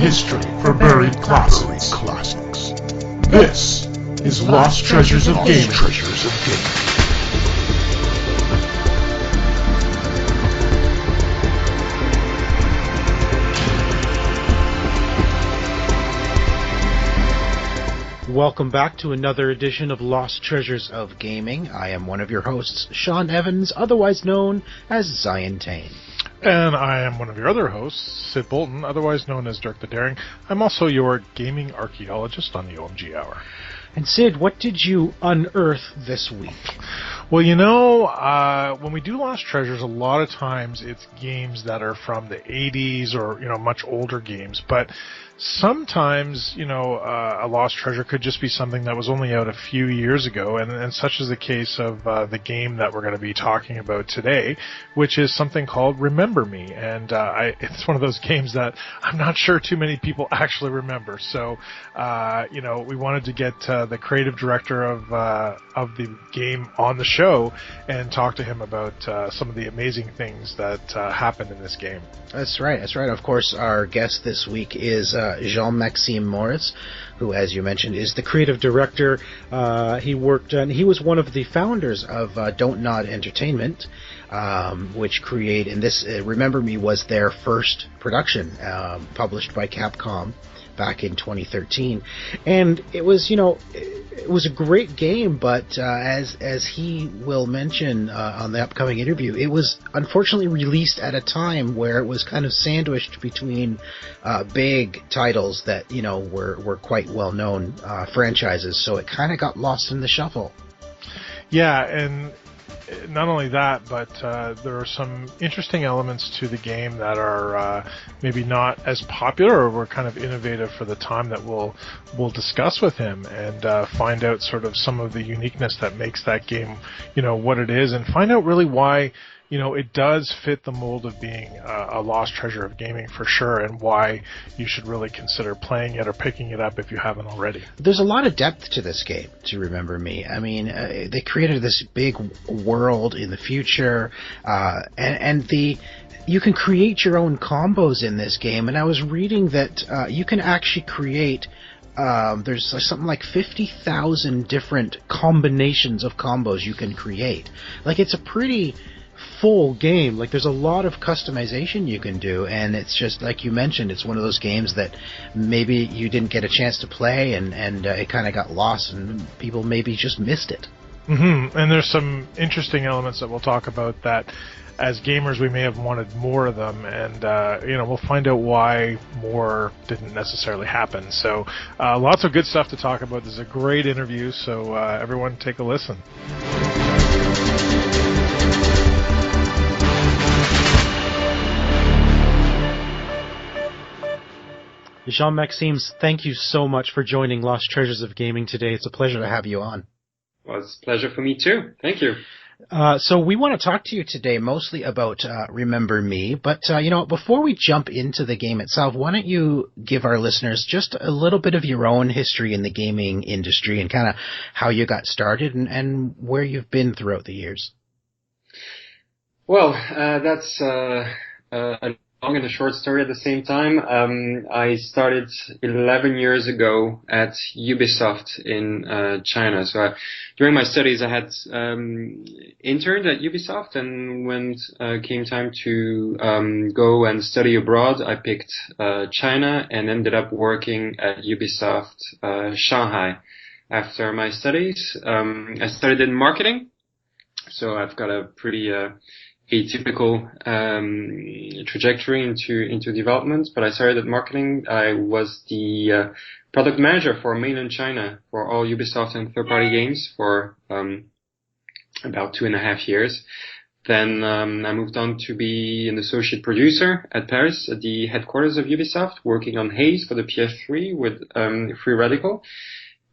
history for buried classics. This is Lost Treasures of Gaming. Welcome back to another edition of Lost Treasures of Gaming. I am one of your hosts, Sean Evans, otherwise known as Zion Tane. And I am one of your other hosts, Sid Bolton, otherwise known as Dirk the Daring. I'm also your gaming archaeologist on the OMG Hour. And Sid, what did you unearth this week? Well, you know, when we do Lost Treasures, a lot of times it's games that are from the 80s or, you know, much older games. But sometimes, you know, a Lost Treasure could just be something that was only out a few years ago, and such is the case of the game that we're going to be talking about today, which is something called Remember Me. And it's one of those games that I'm not sure too many people actually remember. So, you know, we wanted to get the creative director of the game on the show and talk to him about some of the amazing things that happened in this game. That's right. Of course, our guest this week is Jean-Maxim Moris, who, as you mentioned, is the creative director. He was one of the founders of Dontnod Entertainment, which created, and this, Remember Me was their first production, published by Capcom back in 2013, and it was, you know, it was a great game, but as he will mention on the upcoming interview, it was unfortunately released at a time where it was kind of sandwiched between big titles that, you know, were quite well-known franchises, so it kind of got lost in the shuffle. Yeah, and not only that, but there are some interesting elements to the game that are maybe not as popular or were kind of innovative for the time that we'll discuss with him and find out sort of some of the uniqueness that makes that game, you know, what it is, and find out really why, you know, it does fit the mold of being a lost treasure of gaming for sure, and why you should really consider playing it or picking it up if you haven't already. There's a lot of depth to this game, to Remember Me. I mean, they created this big world in the future, and you can create your own combos in this game, and I was reading that you can actually create there's something like 50,000 different combinations of combos you can create. Like, it's a pretty full game. Like, there's a lot of customization you can do, and it's just like you mentioned, it's one of those games that maybe you didn't get a chance to play, and it kind of got lost, and people maybe just missed it. Mm-hmm. And there's some interesting elements that we'll talk about that as gamers we may have wanted more of them, and you know, we'll find out why more didn't necessarily happen. So lots of good stuff to talk about. This is a great interview, so everyone take a listen. Jean-Maxime, thank you so much for joining Lost Treasures of Gaming today. It's a pleasure to have you on. Well, it's a pleasure for me too. Thank you. So we want to talk to you today mostly about Remember Me, but you know, before we jump into the game itself, why don't you give our listeners just a little bit of your own history in the gaming industry and kind of how you got started and where you've been throughout the years? Well, that's a long and a short story at the same time. I started 11 years ago at Ubisoft in China. So during my studies, I had interned at Ubisoft, and when came time to go and study abroad, I picked China and ended up working at Ubisoft Shanghai. After my studies, I studied in marketing, so I've got a pretty atypical trajectory into development, but I started at marketing. I was the product manager for mainland China for all Ubisoft and third-party games for about 2.5 years. Then I moved on to be an associate producer at Paris at the headquarters of Ubisoft, working on Haze for the PS3 with Free Radical,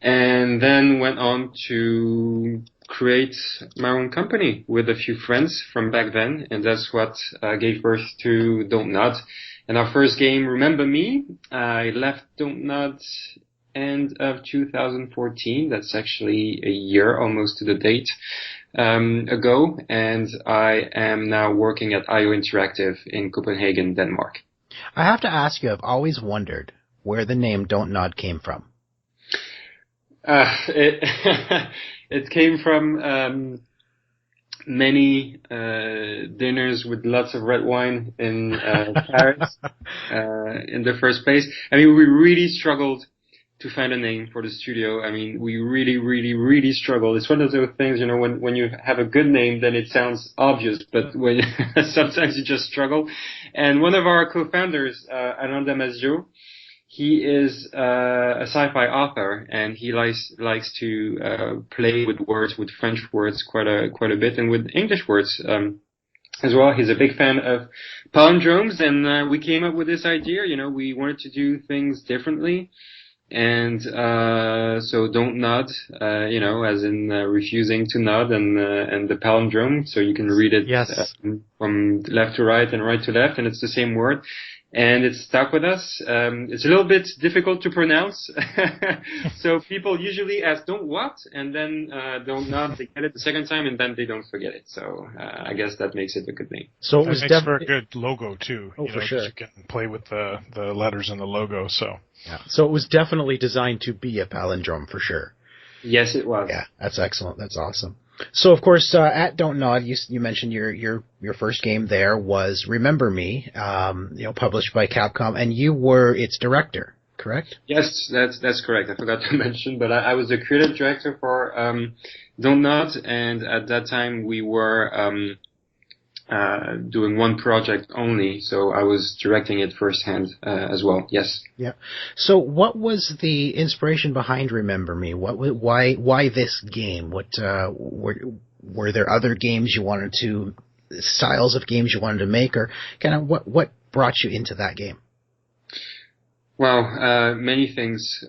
and then went on to create my own company with a few friends from back then, and that's what gave birth to Dontnod. And our first game, Remember Me, I left Dontnod end of 2014. That's actually a year almost to the date ago, and I am now working at IO Interactive in Copenhagen, Denmark. I have to ask you, I've always wondered, where the name Dontnod came from? It it came from many dinners with lots of red wine in Paris in the first place. I mean, we really struggled to find a name for the studio. I mean, we really struggled. It's one of those things, when you have a good name, then it sounds obvious, but when sometimes you just struggle. And one of our co-founders, Alain Damasio, he is a sci-fi author, and he likes to play with words, with French words quite a bit, and with English words as well. He's a big fan of palindromes, and we came up with this idea. We wanted to do things differently. And so don't nod, as in refusing to nod, and the palindrome, so you can read it from left to right and right to left, and it's the same word. And it's stuck with us. It's a little bit difficult to pronounce, so people usually ask "don't what," and then don't nod. They get it the second time, and then they don't forget it. So I guess that makes it a good name. So it was definitely a good logo too. For sure. You can play with the letters in the logo. So so it was definitely designed to be a palindrome for sure. Yes, it was. Yeah, that's excellent. That's awesome. So, of course, at Dontnod, you mentioned your first game there was Remember Me, published by Capcom, and you were its director, correct? Yes, that's correct. I forgot to mention, but I was the creative director for Dontnod, and at that time we were doing one project only, so I was directing it firsthand as well. Yes. Yeah. So, what was the inspiration behind Remember Me? Why this game? What were there other games you wanted to, styles of games you wanted to make, or kind of what brought you into that game? Well, many things.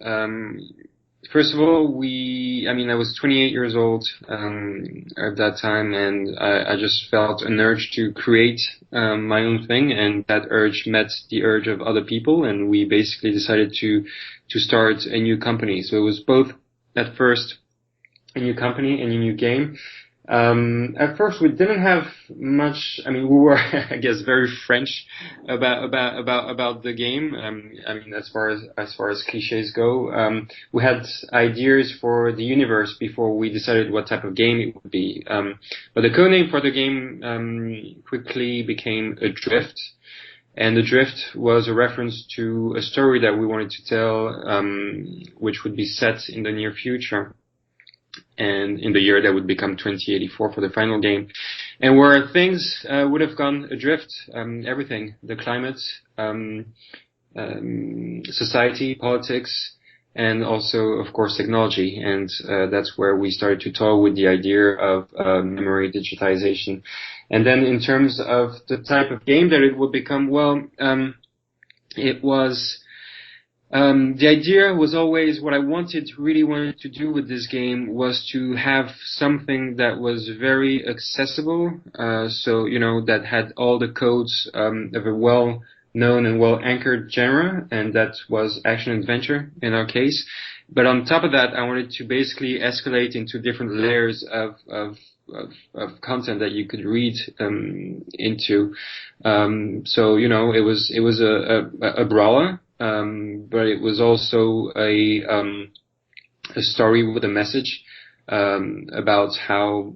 First of all, I was 28 years old at that time, and I just felt an urge to create my own thing, and that urge met the urge of other people, and we basically decided to start a new company. So it was both, at first, a new company and a new game. At first we didn't have much. We were, I guess, very French about the game. As far as cliches go, we had ideas for the universe before we decided what type of game it would be. But the codename for the game quickly became Adrift. And Adrift was a reference to a story that we wanted to tell, which would be set in the near future, and in the year that would become 2084 for the final game, and where things would have gone adrift, everything, the climate, society, politics, and also, of course, technology. And that's where we started to toy with the idea of memory digitization. And then in terms of the type of game that it would become, it was... the idea was always, what I really wanted to do with this game was to have something that was very accessible, that had all the codes of a well-known and well-anchored genre, and that was action-adventure in our case. But on top of that, I wanted to basically escalate into different layers of content that you could read into. It was a brawler. But it was also a story with a message about how,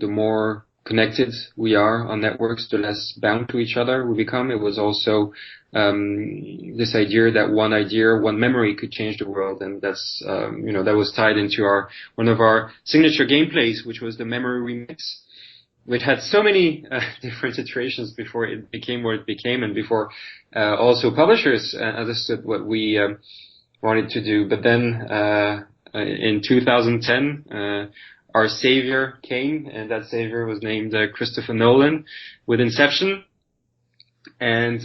the more connected we are on networks, the less bound to each other we become. It was also this idea that one memory could change the world, and that's that was tied into one of our signature gameplays, which was the Memory Remix, which had so many different iterations before it became what it became, and before also publishers understood what we wanted to do. But then in 2010, our savior came, and that savior was named Christopher Nolan with Inception, and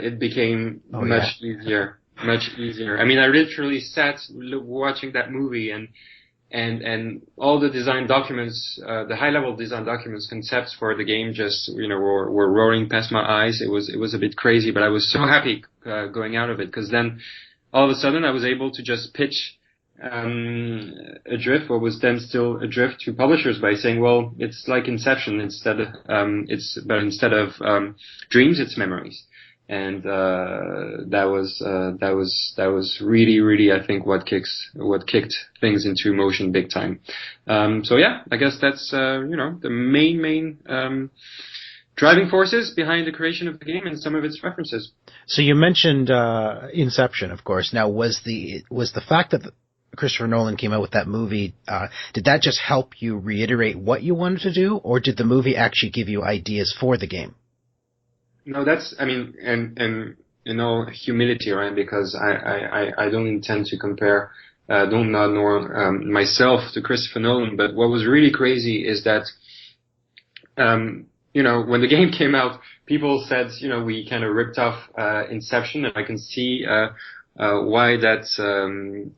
it became much easier. I literally sat watching that movie, and all the design documents, the high-level design documents, concepts for the game just, were rolling past my eyes. It was a bit crazy, but I was so happy going out of it, because then all of a sudden I was able to just pitch Adrift, what was then still Adrift, to publishers by saying, well, it's like Inception. Instead of dreams, it's memories. And that was really, I think, what kicked things into motion big time. So yeah, I guess that's the main driving forces behind the creation of the game and some of its references. So you mentioned Inception, of course. Now, was the fact that Christopher Nolan came out with that movie, did that just help you reiterate what you wanted to do, or did the movie actually give you ideas for the game? No, and in all humility, right? Because I don't intend to compare Dontnod nor myself to Christopher Nolan. But what was really crazy is that when the game came out, people said we kind of ripped off Inception, and I can see why that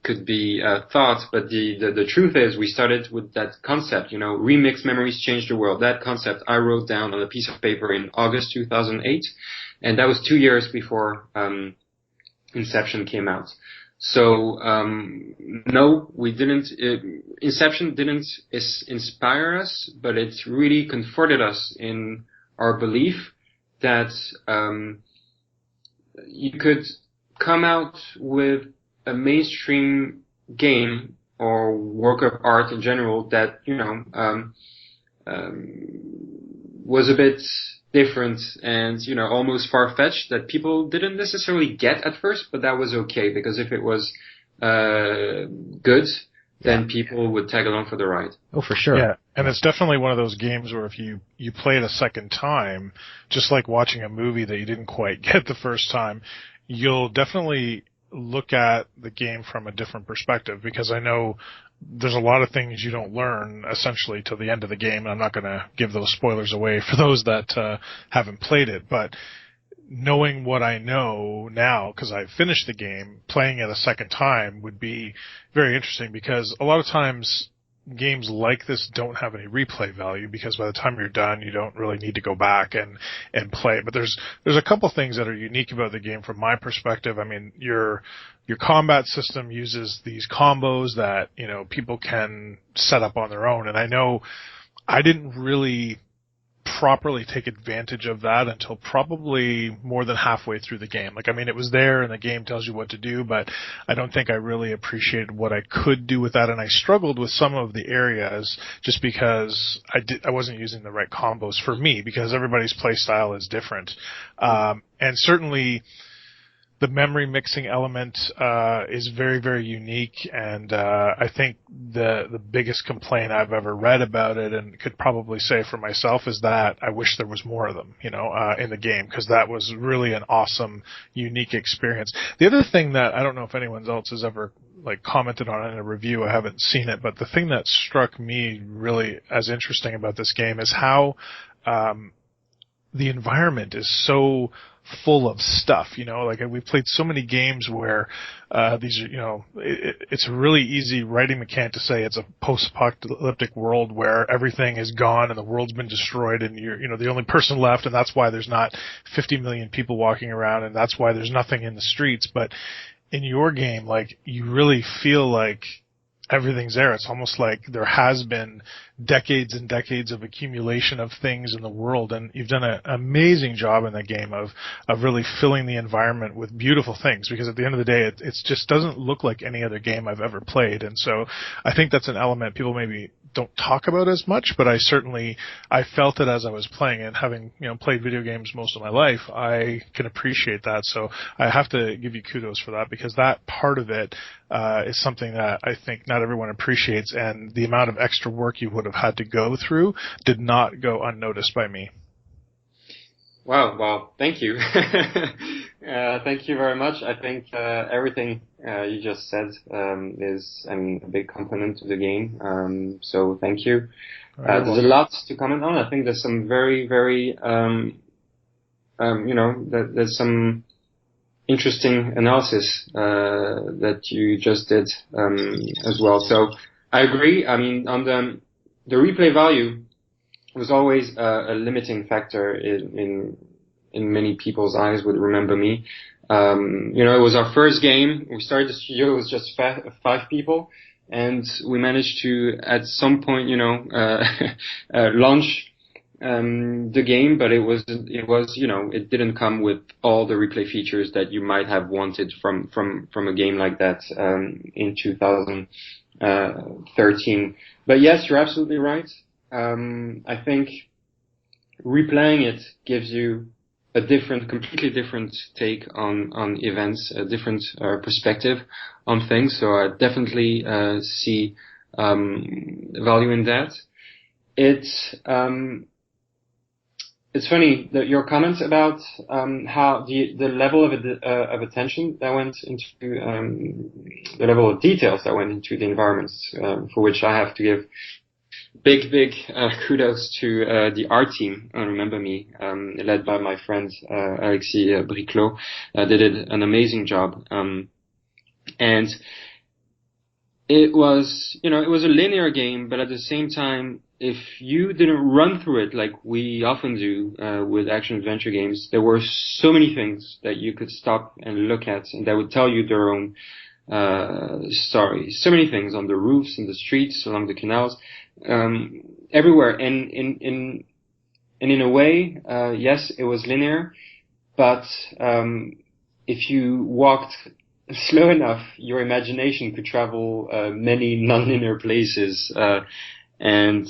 could be thought. But the truth is, we started with that concept. Remix memories change the world. That concept I wrote down on a piece of paper in August 2008, and that was 2 years before Inception came out. So no, we didn't. Inception didn't inspire us, but it really comforted us in our belief that you could come out with a mainstream game or work of art in general that was a bit different and almost far-fetched, that people didn't necessarily get at first, but that was okay, because if it was good, then people would tag along for the ride. Oh, for sure. Yeah, and it's definitely one of those games where if you play it a second time, just like watching a movie that you didn't quite get the first time, you'll definitely look at the game from a different perspective, because I know there's a lot of things you don't learn essentially till the end of the game, and I'm not going to give those spoilers away for those that haven't played it, but knowing what I know now, because I finished the game, playing it a second time would be very interesting, because a lot of times games like this don't have any replay value, because by the time you're done, you don't really need to go back and play. But there's a couple things that are unique about the game from my perspective. I mean, your combat system uses these combos that, people can set up on their own. And I know I didn't really properly take advantage of that until probably more than halfway through the game. It was there and the game tells you what to do, but I don't think I really appreciated what I could do with that, and I struggled with some of the areas just because I wasn't using the right combos for me, because everybody's play style is different. And certainly the memory mixing element is very, very unique, and I think the biggest complaint I've ever read about it, and could probably say for myself, is that I wish there was more of them, in the game, because that was really an awesome, unique experience. The other thing that I don't know if anyone else has ever commented on in a review, I haven't seen it, but the thing that struck me really as interesting about this game is how the environment is so full of stuff, we've played so many games where these are, it's a really easy writing mechanic to say it's a post-apocalyptic world where everything is gone and the world's been destroyed and you're the only person left, and that's why there's not 50 million people walking around, and that's why there's nothing in the streets. But in your game, you really feel like everything's there. It's almost like there has been decades and decades of accumulation of things in the world, and you've done an amazing job in the game of really filling the environment with beautiful things, because at the end of the day, it just doesn't look like any other game I've ever played. And so I think that's an element people maybe don't talk about as much, but I felt it as I was playing, and having played video games most of my life, I can appreciate that. So I have to give you kudos for that, because that part of it is something that I think not everyone appreciates, and the amount of extra work you would have had to go through did not go unnoticed by me. Wow, well, thank you. Thank you very much. I think everything you just said is a big component to the game. So thank you. There's a lot to comment on. I think there's some very, very, there's some interesting analysis that you just did as well. So I agree. On the replay value was always a limiting factor in many people's eyes, would remember me. It was our first game. We started the studio, it was just 5 people, and we managed to, at some point, launch the game, but it was it didn't come with all the replay features that you might have wanted from a game like that in 2013. But yes, you're absolutely right. I think replaying it gives you a completely different take on events, a different perspective on things. So I definitely see value in that. It's funny that your comments about how the level of attention that went into the level of details that went into the environments, for which I have to give big kudos to the art team. Remember Me, led by my friend Alexis Briclot. They did an amazing job, and it was a linear game, but at the same time, if you didn't run through it like we often do with action-adventure games, there were so many things that you could stop and look at, and that would tell you their own story. So many things on the roofs, in the streets, along the canals, everywhere. And in a way, yes, it was linear, but if you walked slow enough, your imagination could travel many non-linear places. And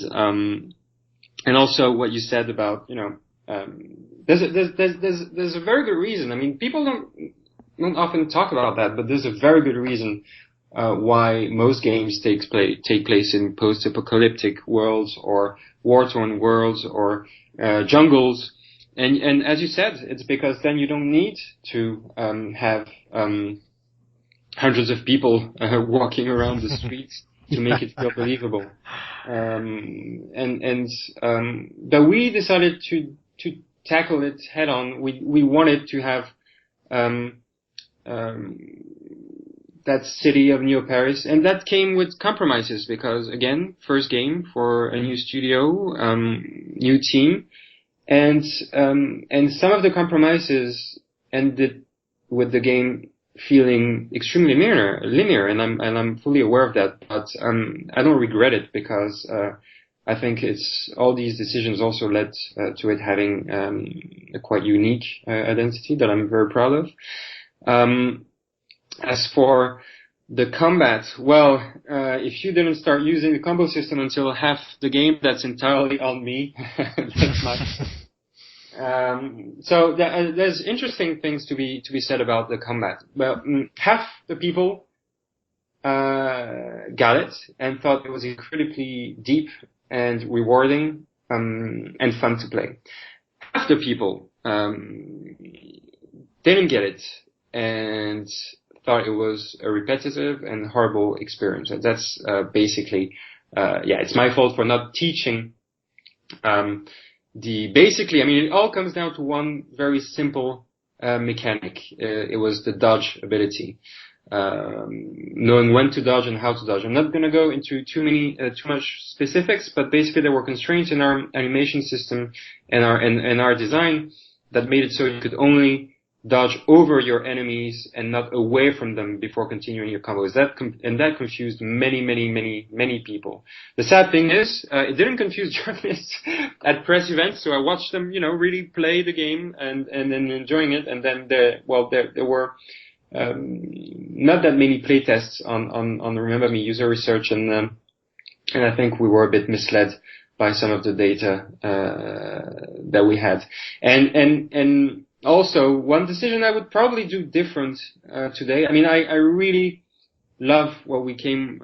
also what you said about, there's a very good reason. I mean, people don't often talk about that, but there's a very good reason why most games take place in post-apocalyptic worlds or war-torn worlds or jungles. And as you said, it's because then you don't need to have hundreds of people walking around the streets to make it feel believable. But we decided to tackle it head on. We wanted to have that city of Neo Paris, and that came with compromises because, again, first game for a new studio, new team, and some of the compromises ended with the game feeling extremely linear, and I'm fully aware of that, but I don't regret it because I think all these decisions also led to it having a quite unique identity that I'm very proud of. As for the combat, well, if you didn't start using the combo system until half the game, that's entirely on me. That's my. So there's interesting things to be said about the combat. Well, half the people got it and thought it was incredibly deep and rewarding and fun to play. Half the people didn't get it and thought it was a repetitive and horrible experience. And that's basically, it's my fault for not teaching. Basically, I mean, it all comes down to one very simple mechanic. It was the dodge ability, knowing when to dodge and how to dodge. I'm not going to go into too much specifics, but basically there were constraints in our animation system and our design that made it so you could only dodge over your enemies and not away from them before continuing your combos. That confused many people. The sad thing is, it didn't confuse journalists at press events, so I watched them, really play the game and then enjoying it. And then there were not that many playtests on Remember Me user research, and I think we were a bit misled by some of the data that we had. And also, one decision I would probably do different today. I mean, I really love what we came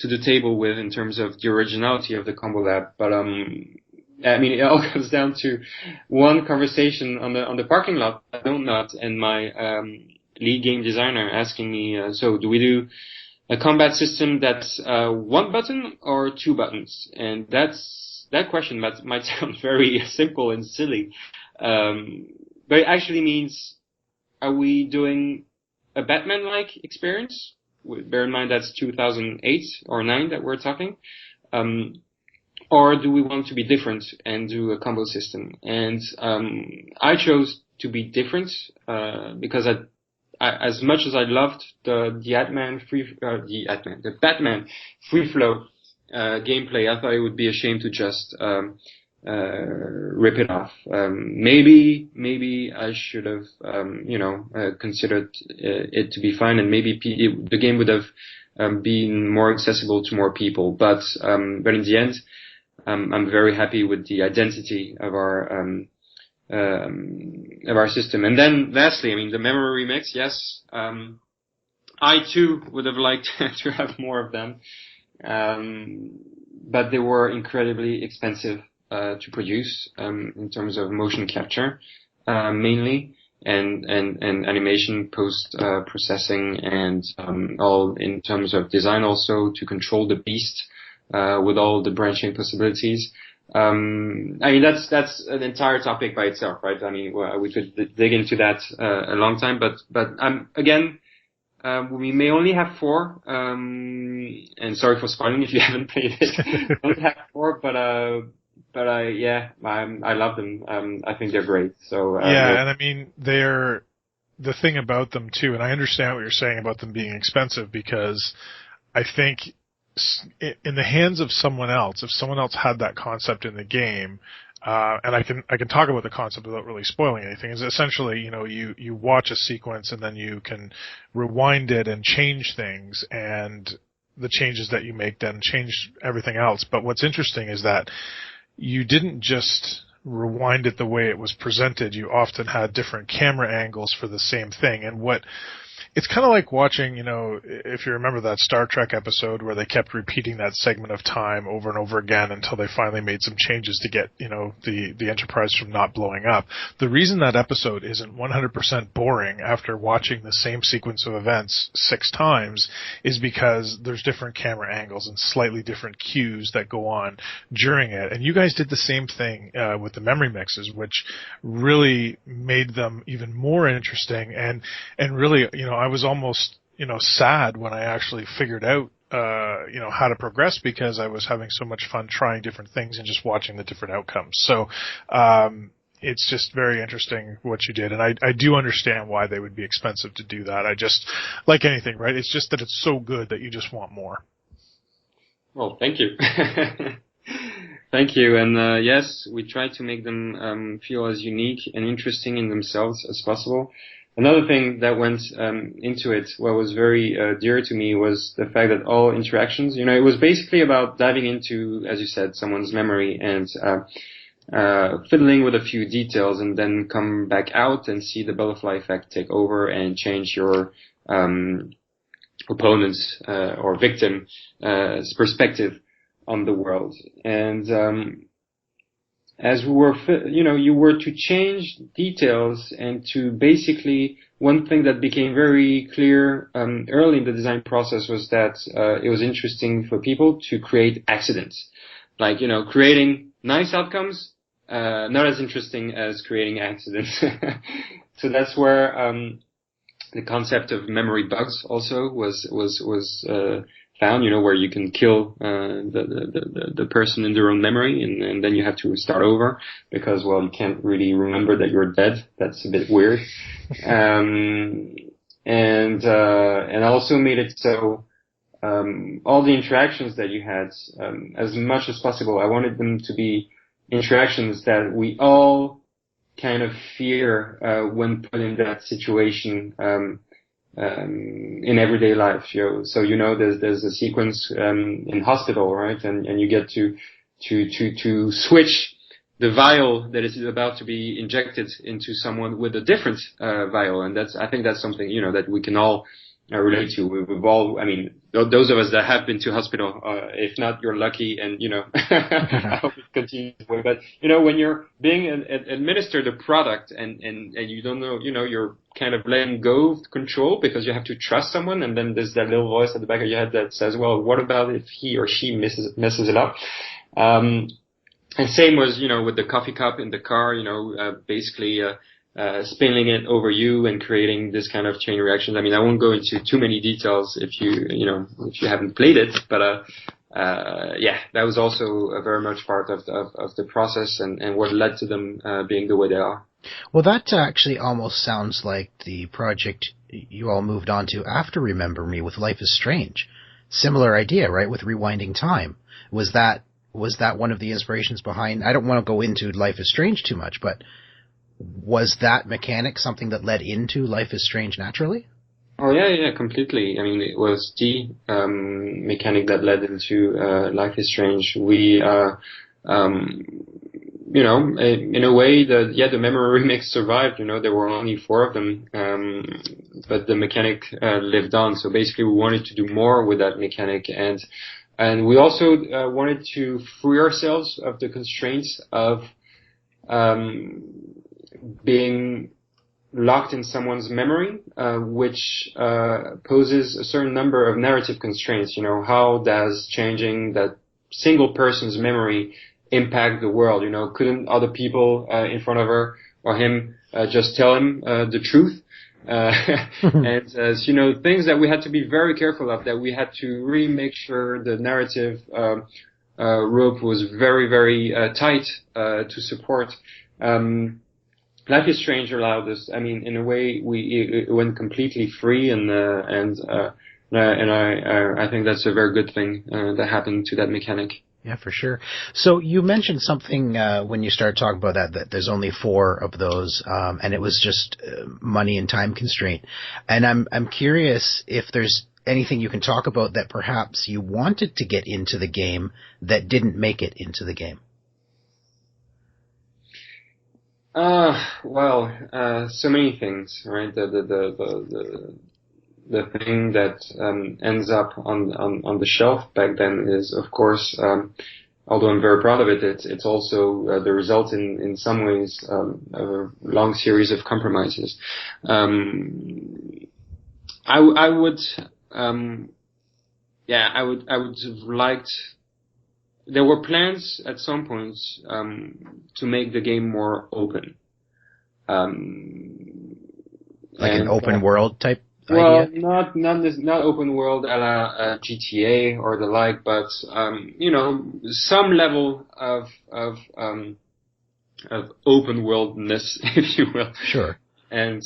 to the table with in terms of the originality of the Combo Lab, but I mean, it all comes down to one conversation on the parking lot at Dontnod, and my lead game designer asking me, so do we do a combat system that's one button or two buttons? And that question might sound very simple and silly. But it actually means, are we doing a Batman-like experience? Bear in mind that's 2008 or 9 that we're talking. Or do we want to be different and do a combo system? And I chose to be different because as much as I loved the Batman free flow gameplay, I thought it would be a shame to just rip it off. Maybe I should have, considered it to be fine, and maybe the game would have been more accessible to more people. But in the end, I'm very happy with the identity of our system. And then lastly, I mean, the memory remix. Yes, I too would have liked to have more of them, but they were incredibly expensive to produce in terms of motion capture, mainly, and animation post processing, and all in terms of design also, to control the beast with all the branching possibilities. I mean, that's an entire topic by itself, right? I mean, we could dig into that a long time, but again, we may only have 4, and sorry for spoiling if you haven't played it. We only have 4, but I love them. I think they're great. So yeah, and I mean, they're the thing about them too, and I understand what you're saying about them being expensive, because I think in the hands of someone else, if someone else had that concept in the game, and I can talk about the concept without really spoiling anything, is essentially, you watch a sequence and then you can rewind it and change things, and the changes that you make then change everything else. But what's interesting is that you didn't just rewind it the way it was presented. You often had different camera angles for the same thing. And it's kind of like watching, if you remember that Star Trek episode where they kept repeating that segment of time over and over again until they finally made some changes to get, the Enterprise from not blowing up. The reason that episode isn't 100% boring after watching the same sequence of events 6 times is because there's different camera angles and slightly different cues that go on during it. And you guys did the same thing with the memory mixes, which really made them even more interesting, and really, I was almost, sad when I actually figured out, how to progress, because I was having so much fun trying different things and just watching the different outcomes. So, it's just very interesting what you did. And I do understand why they would be expensive to do that. I just, like anything, right? It's just that it's so good that you just want more. Well, thank you. Thank you. And, yes, we try to make them, feel as unique and interesting in themselves as possible. Another thing that went into it, what was very dear to me, was the fact that all interactions, it was basically about diving into, as you said, someone's memory and fiddling with a few details, and then come back out and see the butterfly effect take over and change your opponent's or victim's perspective on the world. And as we were, you were to change details, and to basically, one thing that became very clear early in the design process was that it was interesting for people to create accidents. Like, creating nice outcomes, not as interesting as creating accidents. So that's where the concept of memory bugs also was found, where you can kill the person in their own memory, and then you have to start over because, well, you can't really remember that you're dead. That's a bit weird. And also made it so all the interactions that you had, as much as possible, I wanted them to be interactions that we all kind of fear when put in that situation in everyday life. So there's a sequence in hospital, right? And you get to switch the vial that is about to be injected into someone with a different vial, and I think that's something that we can all relate to. We've all, I mean, those of us that have been to hospital, if not, you're lucky, and I hope it continues this way. But when you're being administered a product and you don't know, you're kind of letting go of control because you have to trust someone, and then there's that little voice at the back of your head that says, well, what about if he or she messes it up? And same was, with the coffee cup in the car, basically spinning it over you and creating this kind of chain reaction. I mean, I won't go into too many details if you haven't played it, but that was also very much part of the process and what led to them being the way they are. Well, that actually almost sounds like the project you all moved on to after Remember Me with Life is Strange. Similar idea, right, with rewinding time. Was that Was that one of the inspirations behind? I don't want to go into Life is Strange too much, but was that mechanic something that led into Life is Strange naturally? Oh yeah, completely. I mean, it was the mechanic that led into Life is Strange. We, in a way, the memory remix survived. There were only 4 of them, but the mechanic lived on. So basically, we wanted to do more with that mechanic, and we also wanted to free ourselves of the constraints of being locked in someone's memory, which poses a certain number of narrative constraints. How does changing that single person's memory impact the world? Couldn't other people in front of her or him just tell him the truth? And things that we had to be very careful of, that we had to really make sure the narrative rope was very, very tight to support. Life is Strange allowed us. I mean, in a way, it went completely free, and I think that's a very good thing that happened to that mechanic. Yeah, for sure. So you mentioned something when you started talking about that there's only 4 of those, and it was just money and time constraint. And I'm curious if there's anything you can talk about that perhaps you wanted to get into the game that didn't make it into the game. So many things, right? The thing that ends up on the shelf back then is, of course, although I'm very proud of it, it's also the result in some ways of a long series of compromises. I would have liked. There were plans at some points to make the game more open, like an open world type well, idea? not open world a la GTA or the like, but some level of open worldness, if you will. Sure. And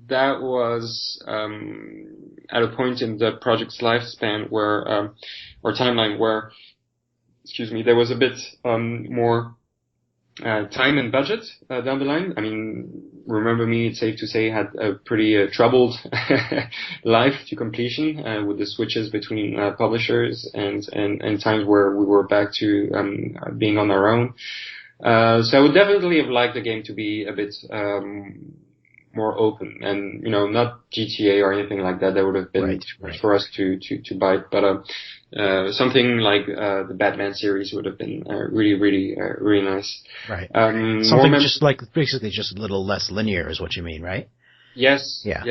that was at a point in the project's lifespan where, or timeline where, there was a bit more time and budget down the line. I mean, Remember Me, it's safe to say, had a pretty troubled life to completion with the switches between publishers and times where we were back to being on our own. So I would definitely have liked the game to be a bit more open, and not GTA or anything like that. That would have been too much for us to bite. But something like the Batman series would have been really nice. Right. Something just like basically just a little less linear is what you mean, right? Yes. Yeah.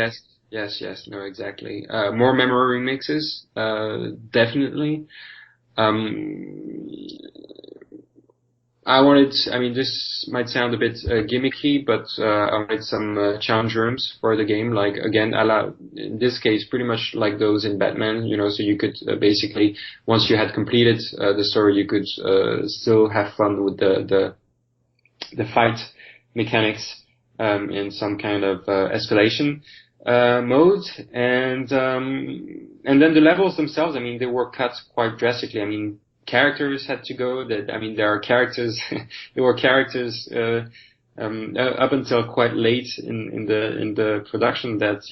Yes. No, exactly. More memory mixes, definitely. This might sound a bit gimmicky, but I wanted some challenge rooms for the game, like, again, in this case, pretty much like those in Batman, so you could basically, once you had completed the story, you could still have fun with the fight mechanics in some kind of escalation mode, and then the levels themselves, they were cut quite drastically. Characters had to go. There are characters. There were characters up until quite late in the production that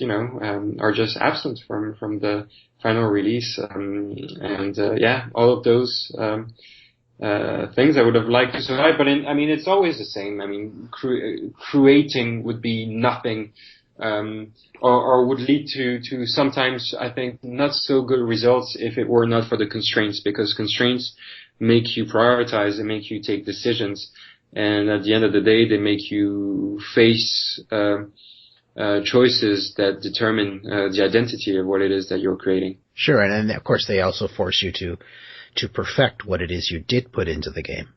are just absent from the final release. All of those things I would have liked to survive. But it's always the same. Creating would be nothing. Or would lead to sometimes, I think, not so good results if it were not for the constraints, because constraints make you prioritize and make you take decisions, and at the end of the day, they make you face choices that determine the identity of what it is that you're creating. Sure, and of course they also force you to perfect what it is you did put into the game.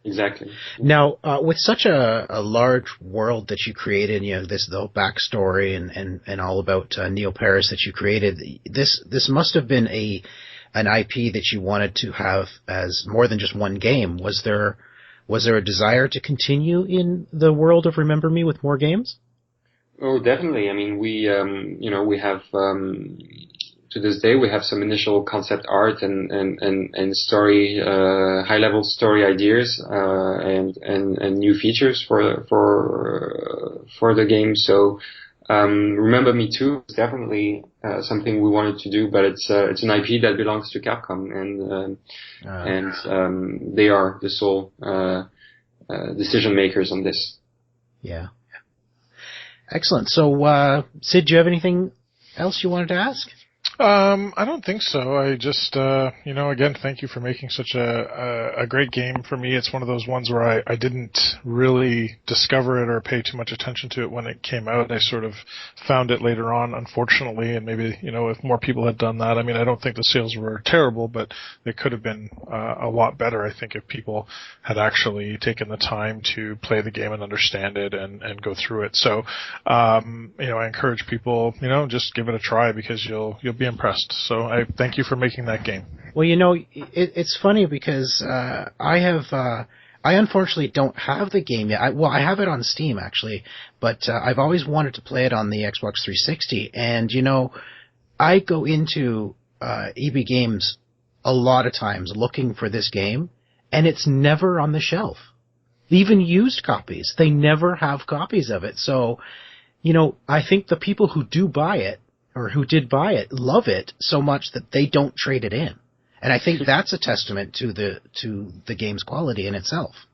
Exactly. Now, with such a large world that you created, the whole backstory and all about Neil Paris that you created, this must have been an IP that you wanted to have as more than just one game. Was there a desire to continue in the world of Remember Me with more games? Oh, definitely. We have to this day. We have some initial concept art and story, high level story ideas, and new features for the game. So, Remember Me Too is definitely something we wanted to do, but it's an IP that belongs to Capcom, and they are the sole decision makers on this. Yeah. Excellent. So, Sid, do you have anything else you wanted to ask? I don't think so. I just, again, thank you for making such a great game for me. It's one of those ones where I didn't really discover it or pay too much attention to it when it came out. I sort of found it later on, unfortunately, and maybe, if more people had done that. I mean, I don't think the sales were terrible, but they could have been a lot better, I think, if people had actually taken the time to play the game and understand it and go through it. So, I encourage people, just give it a try because you'll be impressed. So I thank you for making that game. Well, it's funny because I unfortunately don't have the game yet. I have it on Steam actually, but I've always wanted to play it on the Xbox 360. And I go into EB Games a lot of times looking for this game, and it's never on the shelf. Even used copies, they never have copies of it. So, I think the people who do buy it, or who did buy it, love it so much that they don't trade it in. And I think that's a testament to the game's quality in itself.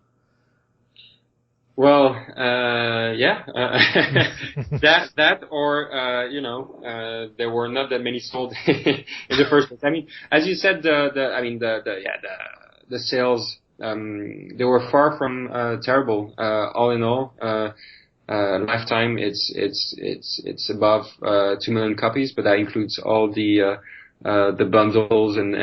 Well, yeah, that or there were not that many sold in the first place. I mean, as you said, the sales they were far from terrible. All in all, lifetime it's above 2 million copies, but that includes all the bundles and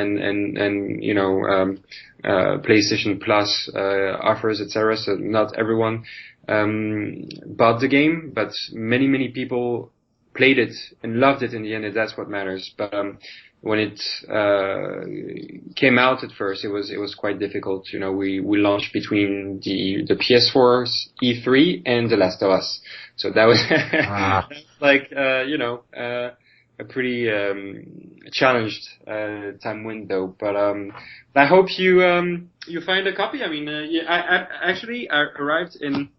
PlayStation Plus offers, etc. So not everyone bought the game, but many people played it and loved it in the end, and that's what matters. But when it came out at first, it was quite difficult. We launched between the PS4's E3 and The Last of Us, so that was a pretty challenged time window. But I hope you find a copy. I mean, I arrived in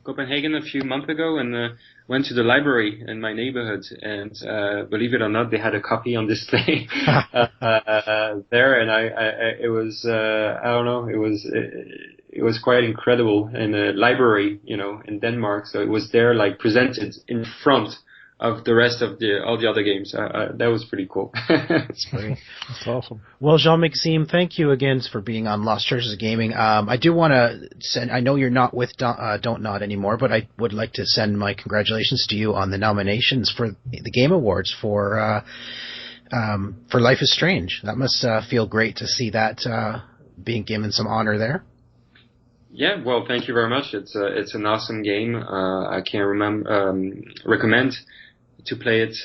Copenhagen a few months ago and went to the library in my neighborhood, and believe it or not, they had a copy on display there, and it was it was quite incredible in a library, in Denmark. So it was there, like presented in front of the rest of all the other games. That was pretty cool. That's great. That's awesome. Well, Jean-Maxime, thank you again for being on Lost Treasures of Gaming. I do want to send, I know you're not with Dontnod anymore, but I would like to send my congratulations to you on the nominations for the Game Awards for Life is Strange. That must feel great to see that being given some honor there. Yeah, well, thank you very much. It's an awesome game. I can't recommend to play it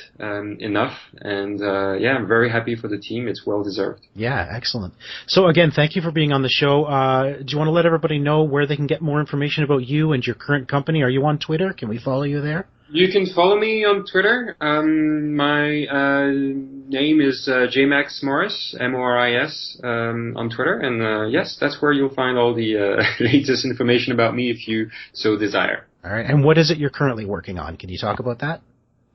enough, and I'm very happy for the team. It's well deserved. Yeah, excellent. So again, thank you for being on the show. Do you want to let everybody know where they can get more information about you and your current company? Are you on Twitter? Can we follow you there? You can follow me on Twitter. My name is Jean-Maxim Moris, Moris, on Twitter. And yes, that's where you'll find all the latest information about me if you so desire. All right. And what is it you're currently working on? Can you talk about that?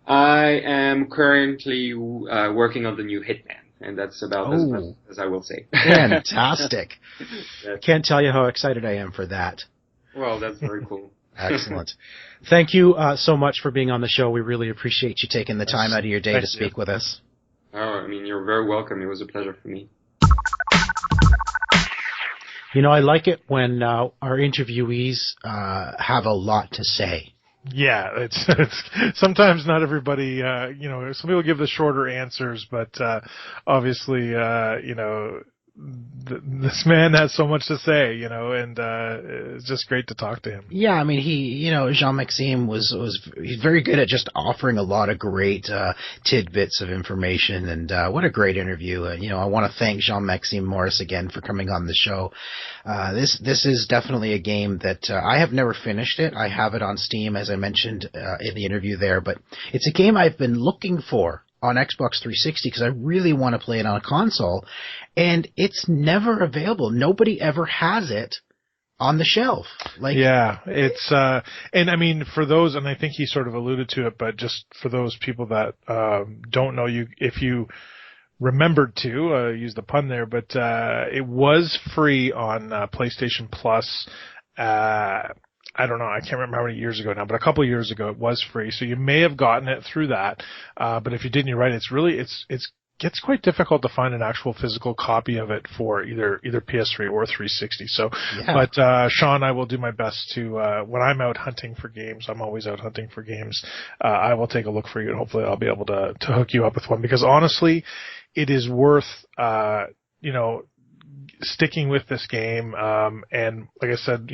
I am currently working on the new Hitman. And that's about as much as I will say. Fantastic. Yes. Can't tell you how excited I am for that. Well, that's very cool. Excellent. Thank you so much for being on the show. We really appreciate you taking the time out of your day to speak with us. Oh, I mean, you're very welcome. It was a pleasure for me. I like it when our interviewees have a lot to say. Yeah, it's sometimes not everybody, some people give the shorter answers, but obviously, this man has so much to say, and it's just great to talk to him. Yeah, I mean, Jean-Maxime he's very good at just offering a lot of great tidbits of information, and what a great interview. I want to thank Jean-Maxime Moris again for coming on the show. This is definitely a game that I have never finished it. I have it on Steam, as I mentioned in the interview there, but it's a game I've been looking for on Xbox 360 because I really want to play it on a console, and it's never available. Nobody ever has it on the shelf. Yeah, it's and I mean, for those, and I think he sort of alluded to it, but just for those people that don't know, if you remembered to use the pun there, but it was free on PlayStation Plus. I don't know, I can't remember how many years ago now, but a couple of years ago it was free, so you may have gotten it through that. But if you didn't, you're right. It gets quite difficult to find an actual physical copy of it for either PS3 or 360. So, yeah. But Sean, I will do my best to when I'm out hunting for games. I'm always out hunting for games. I will take a look for you, and hopefully I'll be able to hook you up with one, because honestly, it is worth sticking with this game. And like I said,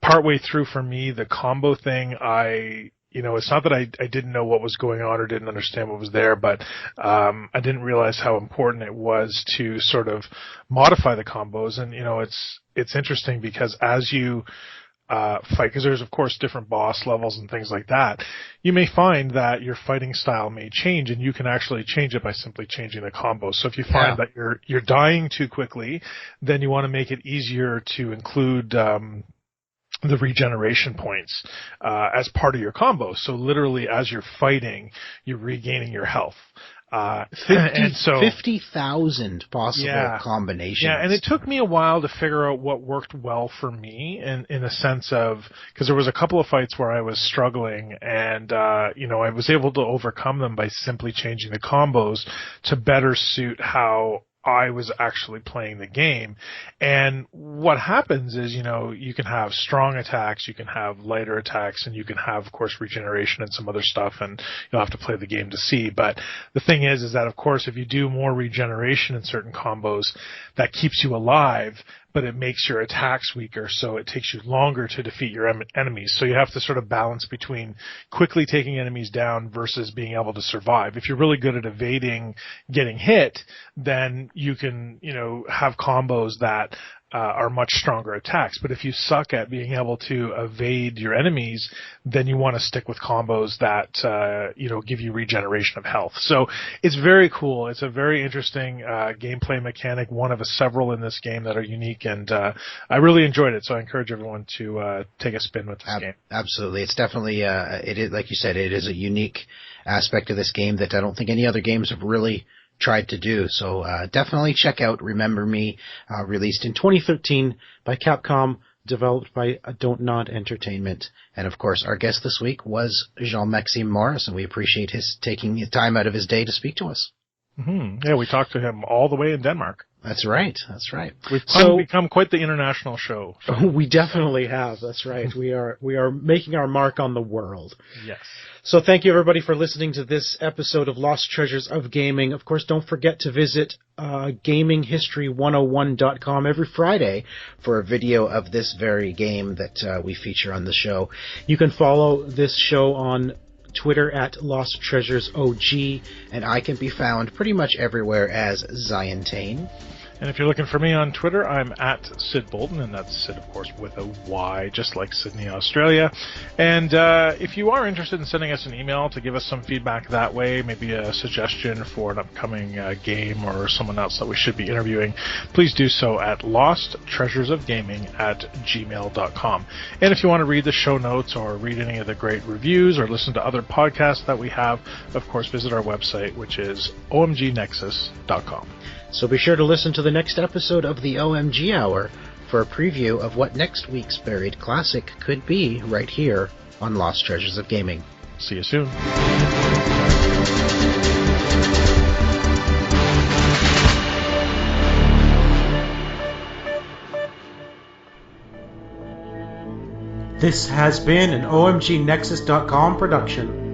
partway through for me, the combo thing, it's not that I didn't know what was going on or didn't understand what was there, but I didn't realize how important it was to sort of modify the combos. And, it's interesting because as you fight, because there's, of course, different boss levels and things like that, you may find that your fighting style may change, and you can actually change it by simply changing the combos. So if you find that you're dying too quickly, then you want to make it easier to include the regeneration points as part of your combo. So literally, as you're fighting, you're regaining your health. 50,000 possible combinations. Yeah, and it took me a while to figure out what worked well for me, in a sense of, because there was a couple of fights where I was struggling, and I was able to overcome them by simply changing the combos to better suit how I was actually playing the game. And what happens is, you can have strong attacks, you can have lighter attacks, and you can have, of course, regeneration and some other stuff, and you'll have to play the game to see. But the thing is that, of course, if you do more regeneration in certain combos, that keeps you alive, but it makes your attacks weaker, so it takes you longer to defeat your enemies. So you have to sort of balance between quickly taking enemies down versus being able to survive. If you're really good at evading getting hit, then you can, have combos that are much stronger attacks. But if you suck at being able to evade your enemies, then you want to stick with combos that, give you regeneration of health. So it's very cool. It's a very interesting gameplay mechanic, one of several in this game that are unique, and I really enjoyed it. So I encourage everyone to take a spin with this game. Absolutely. It's definitely, it is, like you said, it is a unique aspect of this game that I don't think any other games have really tried to do. So definitely check out Remember Me, released in 2013 by Capcom, developed by Dontnod Entertainment. And of course, our guest this week was Jean-Maxime Moris, and we appreciate his taking time out of his day to speak to us. Mm-hmm. Yeah, we talked to him all the way in Denmark. That's right. We've become quite the international show. We definitely have. That's right. We are making our mark on the world. Yes. So thank you, everybody, for listening to this episode of Lost Treasures of Gaming. Of course, don't forget to visit gaminghistory101.com every Friday for a video of this very game that we feature on the show. You can follow this show on Twitter at Lost Treasures OG, and I can be found pretty much everywhere as Zientane. And if you're looking for me on Twitter, I'm at Sid Bolton, and that's Sid, of course, with a Y, just like Sydney, Australia. And if you are interested in sending us an email to give us some feedback that way, maybe a suggestion for an upcoming game or someone else that we should be interviewing, please do so at losttreasuresofgaming@gmail.com. And if you want to read the show notes or read any of the great reviews or listen to other podcasts that we have, of course, visit our website, which is omgnexus.com. So be sure to listen to the next episode of the OMG Hour for a preview of what next week's buried classic could be right here on Lost Treasures of Gaming. See you soon. This has been an OMGNexus.com production.